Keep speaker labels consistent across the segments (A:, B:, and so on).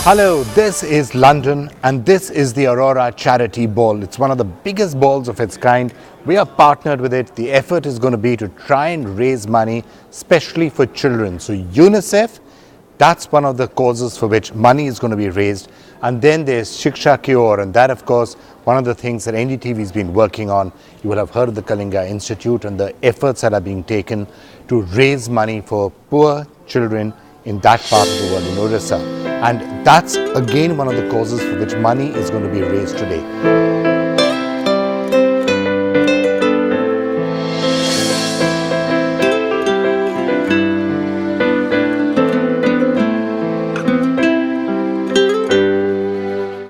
A: Hello, this is London and this is the Aurora Charity Ball. It's one of the biggest balls of its kind. We are partnered with it. The effort is going to be to try and raise money, especially for children. So UNICEF, that's one of the causes for which money is going to be raised. And then there's SHIKSHA, and that of course, one of the things that NDTV has been working on. You will have heard of the Kalinga Institute and the efforts that are being taken to raise money for poor children in that part of the world, in Orissa. And that's again one of the causes for which money is going to be raised today.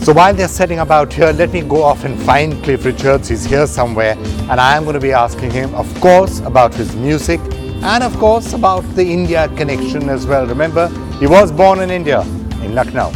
A: So while they're setting about here, let me go off and find Cliff Richards. He's here somewhere, and I am going to be asking him, of course, about his music and of course about the India connection as well. Remember, he was born in India, in Lucknow.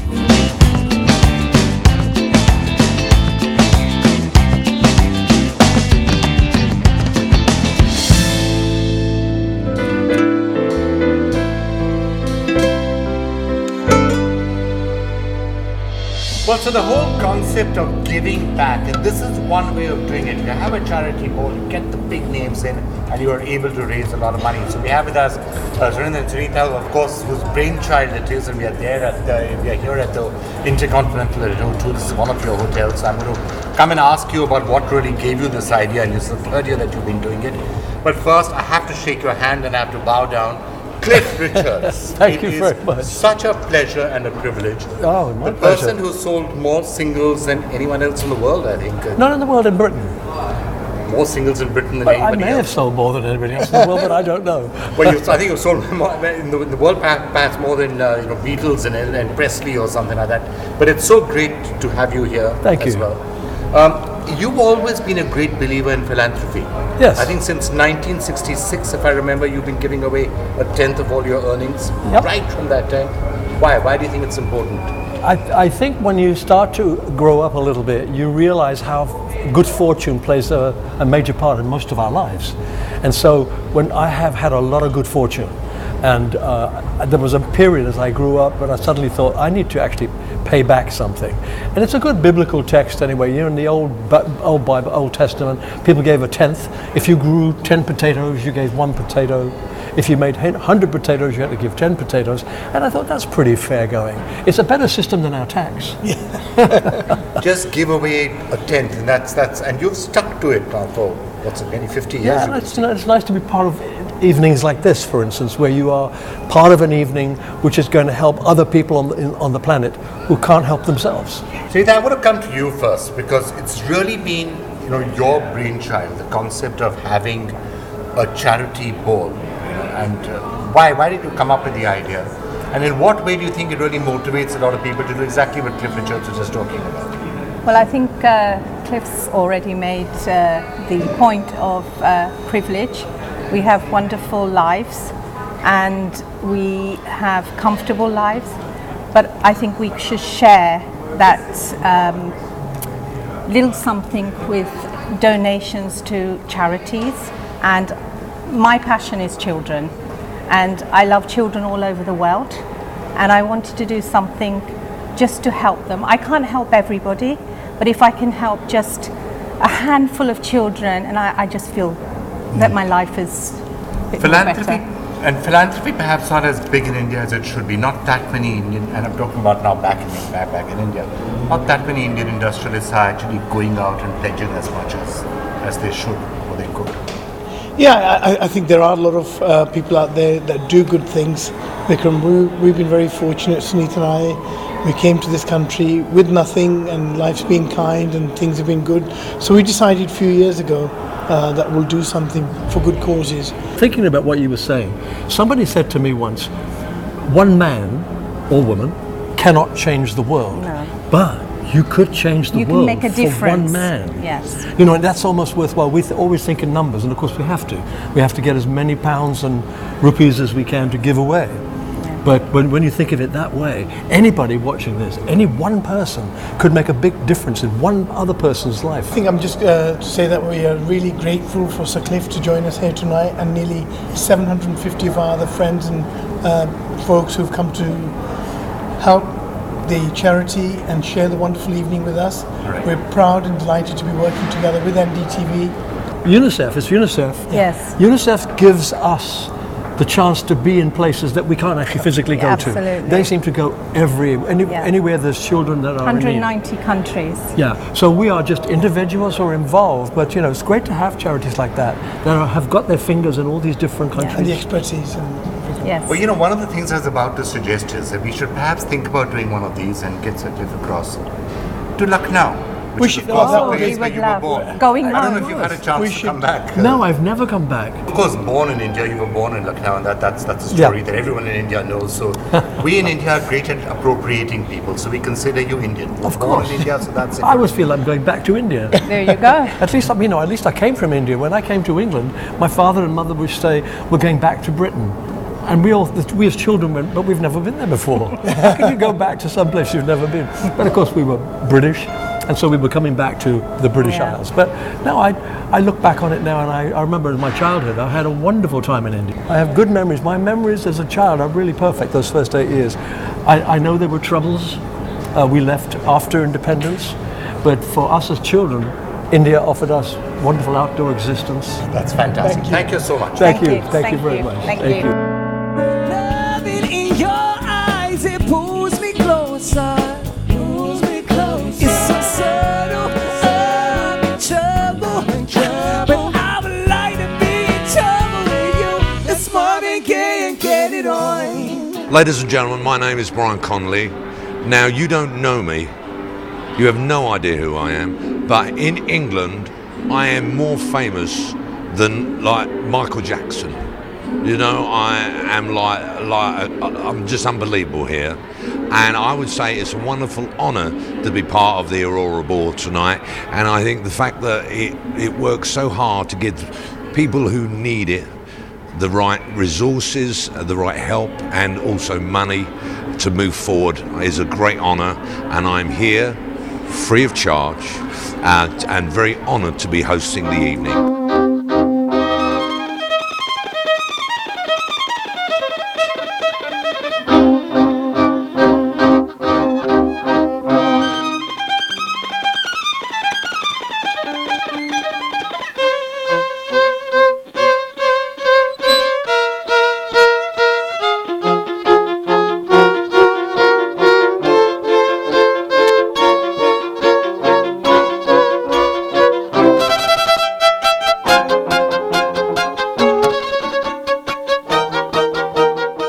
A: Well, so the whole concept of giving back, and this is one way of doing it. You have a charity ball, you get the big names in, and you are able to raise a lot of money. So we have with us Surinder and Sunita, of course, whose brainchild it is, and we are here at the Intercontinental at O2. This is one of your hotels. So I'm going to come and ask you about what really gave you this idea, and this is the third year that you've been doing it. But first, I have to shake your hand and I have to bow down. Cliff Richards.
B: Thank you very much.
A: Such a pleasure and a privilege.
B: Oh, my
A: The person who sold more singles than anyone else in the world, I think.
B: Not in the world, in Britain.
A: More singles in Britain than
B: But I
A: anybody
B: may have
A: else.
B: sold more than anybody else in the world, but I don't know.
A: Well, I think you sold more, in the world perhaps more than Beatles and Presley or something like that. But it's so great to have you here
B: Thank
A: as
B: you.
A: well. You've always been a great believer in philanthropy.
B: Yes.
A: I think since 1966, if I remember, you've been giving away a tenth of all your earnings.
B: Yep.
A: Right from that time. Why? Why do you think it's important?
B: I think when you start to grow up a little bit, you realize how good fortune plays a major part in most of our lives. And so when I have had a lot of good fortune, and there was a period as I grew up when I suddenly thought I need to actually pay back something. And it's a good biblical text anyway. You know, in the old Bible, Old Testament, people gave a tenth. If you grew 10 potatoes, you gave 1 potato. If you made 100 potatoes, you had to give 10 potatoes. And I thought that's pretty fair going. It's a better system than our tax.
A: Just give away a tenth, and you've stuck to it now for what's it, nearly 50 years.
B: Yeah, it's nice to be part of evenings like this, for instance, where you are part of an evening which is going to help other people on the planet who can't help themselves.
A: Sunita, I want to come to you first because it's really been your brainchild, the concept of having a charity ball. And why did you come up with the idea? And in what way do you think it really motivates a lot of people to do exactly what Cliff Richards was just talking about?
C: Well, I think Cliff's already made the point of privilege. We have wonderful lives and we have comfortable lives, but I think we should share that little something with donations to charities. And my passion is children, and I love children all over the world, and I wanted to do something just to help them. I can't help everybody, but if I can help just a handful of children, and I just feel that my life is a bit
A: Philanthropy,
C: better.
A: and philanthropy perhaps not as big in India as it should be. Not that many Indian, and I'm talking about now back in India, not that many Indian industrialists are actually going out and pledging as much as they should or they could.
D: Yeah, I think there are a lot of people out there that do good things. Vikram, we've been very fortunate, Sunita and I. We came to this country with nothing, and life's been kind and things have been good. So we decided a few years ago that we'll do something for good causes.
B: Thinking about what you were saying, somebody said to me once, one man or woman cannot change the world, but you could change the world
C: make a
B: for
C: difference.
B: one man.
C: Yes.
B: And that's almost worthwhile. We always think in numbers, and of course we have to. We have to get as many pounds and rupees as we can to give away. But when you think of it that way, anybody watching this, any one person could make a big difference in one other person's life.
D: I think I'm just to say that we are really grateful for Sir Cliff to join us here tonight, and nearly 750 of our other friends and folks who've come to help the charity and share the wonderful evening with us.
A: Right.
D: We're proud and delighted to be working together with NDTV.
B: UNICEF, it's UNICEF.
C: Yes.
B: UNICEF gives us the chance to be in places that we can't actually physically go
C: Absolutely.
B: to. They seem to go anywhere there's children that are in need.
C: 190 countries.
B: Yeah, so we are just individuals who are involved, but you know, it's great to have charities like that have got their fingers in all these different countries.
D: And the expertise and everything.
C: Yes.
A: Well, you know, one of the things I was about to suggest is that we should perhaps think about doing one of these and get Satif across to Lucknow, which is of course the place where you were born.
C: Going
A: I don't know
C: home.
A: if you've had a chance to come back.
B: No, I've never come back.
A: Of course, born in India, you were born in Lucknow, and that's a story that everyone in India knows. So we in India are great at appropriating people, so we consider you Indian.
B: Of
A: Born
B: course.
A: in India, so that's it.
B: I always feel I'm going back to India.
C: There you go.
B: At least I came from India. When I came to England, my father and mother would say, we're going back to Britain. And we as children went, but we've never been there before. How can you go back to some place you've never been? But of course we were British, and so we were coming back to the British Isles. But now I look back on it now, and I remember in my childhood, I had a wonderful time in India. I have good memories. My memories as a child are really perfect, those first 8 years. I know there were troubles. We left after independence, but for us as children, India offered us wonderful outdoor existence.
A: That's fantastic. Thank you so much.
B: Thank you very much.
C: Thank you.
E: Love it in your eyes, it pulls me closer. It's so subtle, I'm in trouble. But I would like to be in trouble with you. It's Marvin Gaye and Get It On.
F: Ladies and gentlemen, my name is Brian Connolly. Now, you don't know me. You have no idea who I am. But in England, I am more famous than like Michael Jackson. You know, I am I'm just unbelievable here. And I would say it's a wonderful honour to be part of the Aurora Ball tonight. And I think the fact that it works so hard to give people who need it the right resources, the right help, and also money to move forward is a great honour. And I'm here free of charge and very honoured to be hosting the evening.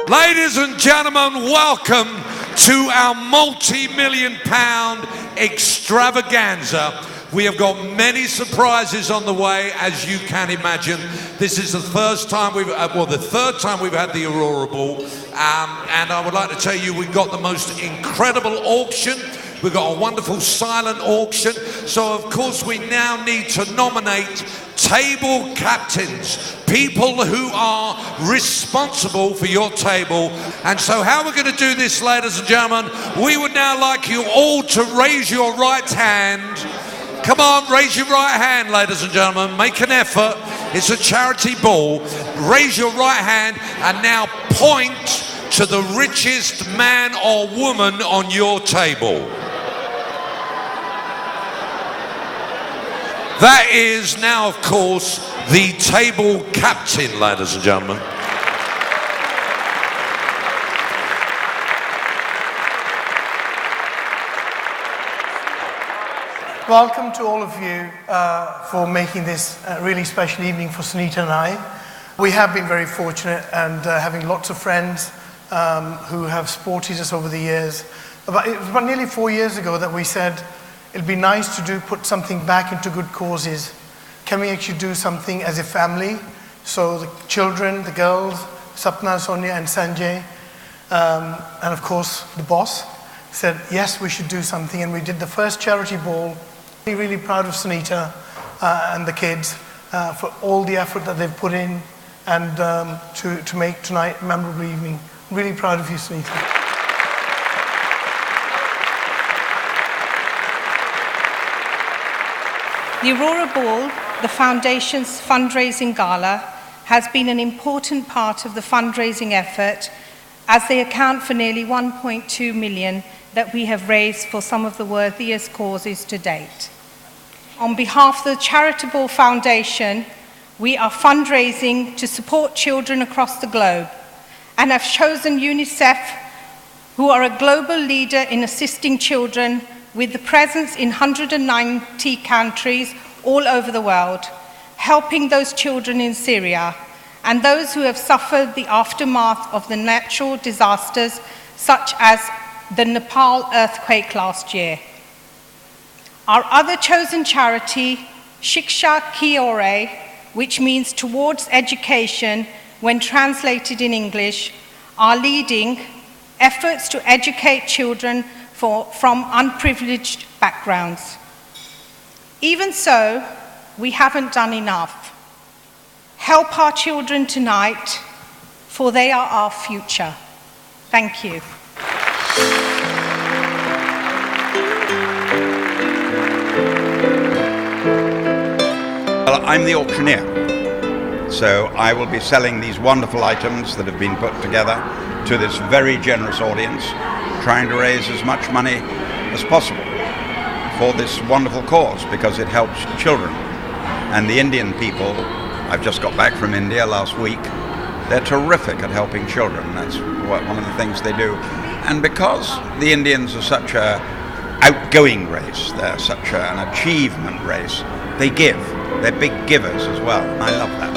F: Ladies and gentlemen, welcome to our multi-million pound extravaganza. We have got many surprises on the way, as you can imagine. This is the third time we've had the Aurora Ball. And I would like to tell you, we've got the most incredible auction. We've got a wonderful silent auction. So of course we now need to nominate table captains, people who are responsible for your table. And so how we're going to do this, ladies and gentlemen, we would now like you all to raise your right hand. Come on, raise your right hand, ladies and gentlemen. Make an effort. It's a charity ball. Raise your right hand and now point to the richest man or woman on your table. That is now, of course, the table captain, ladies and gentlemen.
D: Welcome to all of you for making this a really special evening for Sunita and I. We have been very fortunate and having lots of friends who have supported us over the years. It was about nearly 4 years ago that we said, it'd be nice to put something back into good causes. Can we actually do something as a family? So the children, the girls, Sapna, Sonia and Sanjay, and of course the boss, said, yes, we should do something. And we did the first charity ball. We're really proud of Sunita and the kids for all the effort that they've put in and to make tonight a memorable evening. Really proud of you, Sunita.
C: The Aurora Ball, the Foundation's fundraising gala, has been an important part of the fundraising effort as they account for nearly 1.2 million that we have raised for some of the worthiest causes to date. On behalf of the Charitable Foundation, we are fundraising to support children across the globe and have chosen UNICEF, who are a global leader in assisting children with the presence in 190 countries all over the world, helping those children in Syria and those who have suffered the aftermath of the natural disasters such as the Nepal earthquake last year. Our other chosen charity, SHIKSHA Ki Ore, which means towards education when translated in English, are leading efforts to educate children from unprivileged backgrounds. Even so, we haven't done enough. Help our children tonight, for they are our future. Thank you.
G: Well, I'm the auctioneer, so I will be selling these wonderful items that have been put together to this very generous audience, trying to raise as much money as possible for this wonderful cause, because it helps children. And the Indian people, I've just got back from India last week, they're terrific at helping children. That's one of the things they do. And because the Indians are such an outgoing race, they're such an achievement race, they give. They're big givers as well, and I love that.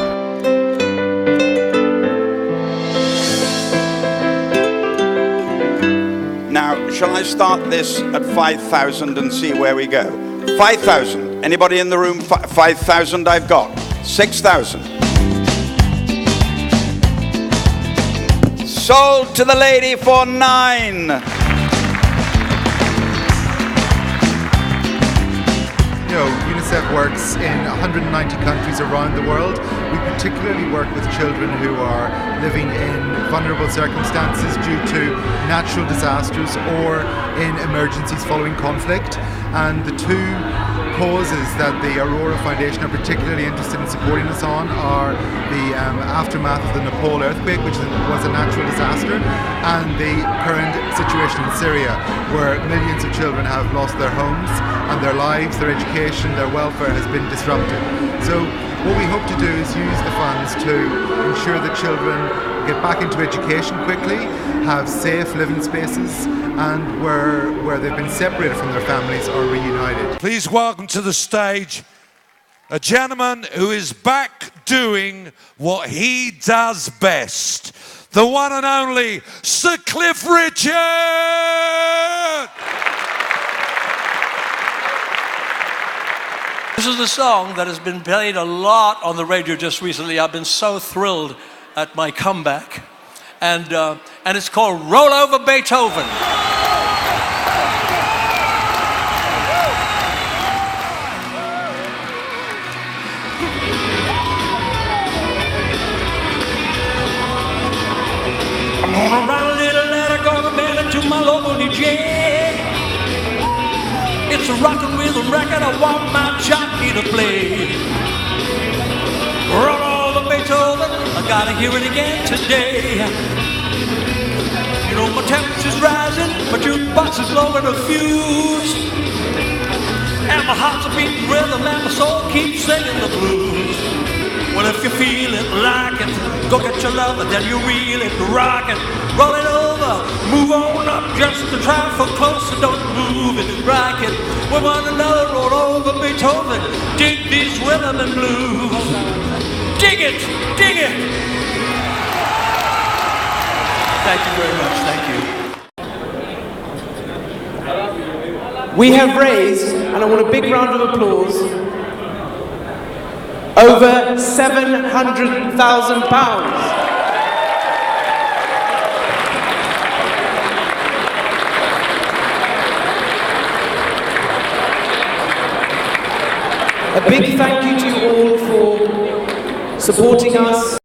G: Now, shall I start this at 5,000 and see where we go? 5,000. Anybody in the room? 5,000 I've got. 6,000. Sold to the lady for 9.
H: UNICEF works in 190 countries around the world. We particularly work with children who are living in vulnerable circumstances due to natural disasters or in emergencies following conflict. And the two causes that the Aurora Foundation are particularly interested in supporting us on are the aftermath of the Nepal earthquake, which was a natural disaster, and the current situation in Syria, where millions of children have lost their homes and their lives, their education, their welfare has been disrupted. So what we hope to do is use the funds to ensure that children get back into education quickly, have safe living spaces, and where they've been separated from their families are reunited.
F: Please welcome to the stage a gentleman who is back doing what he does best. The one and only Sir Cliff Richard!
B: This is a song that has been played a lot on the radio just recently. I've been so thrilled at my comeback. And it's called Roll Over Beethoven. I'm gonna write a little letter, gonna mail it to my local DJ. It's a rockin' rhythm record, I want my jockey to play. Roll over Beethoven, I gotta hear it again today. You know my temperature's rising, my jukebox is blowing a fuse, and my heart's a beating rhythm, and my soul keeps singing the blues. Well, if you feel it, like it, go get your love and then you reel it, rock it, roll it over, move on up just a trifle closer, don't move it, rock it. We want another roll over Beethoven, dig these rhythm and blues. Dig it, dig it. Thank you very much, thank you.
E: We have raised, and I want a big round of applause, over £700,000. A big thank you to you all for supporting us.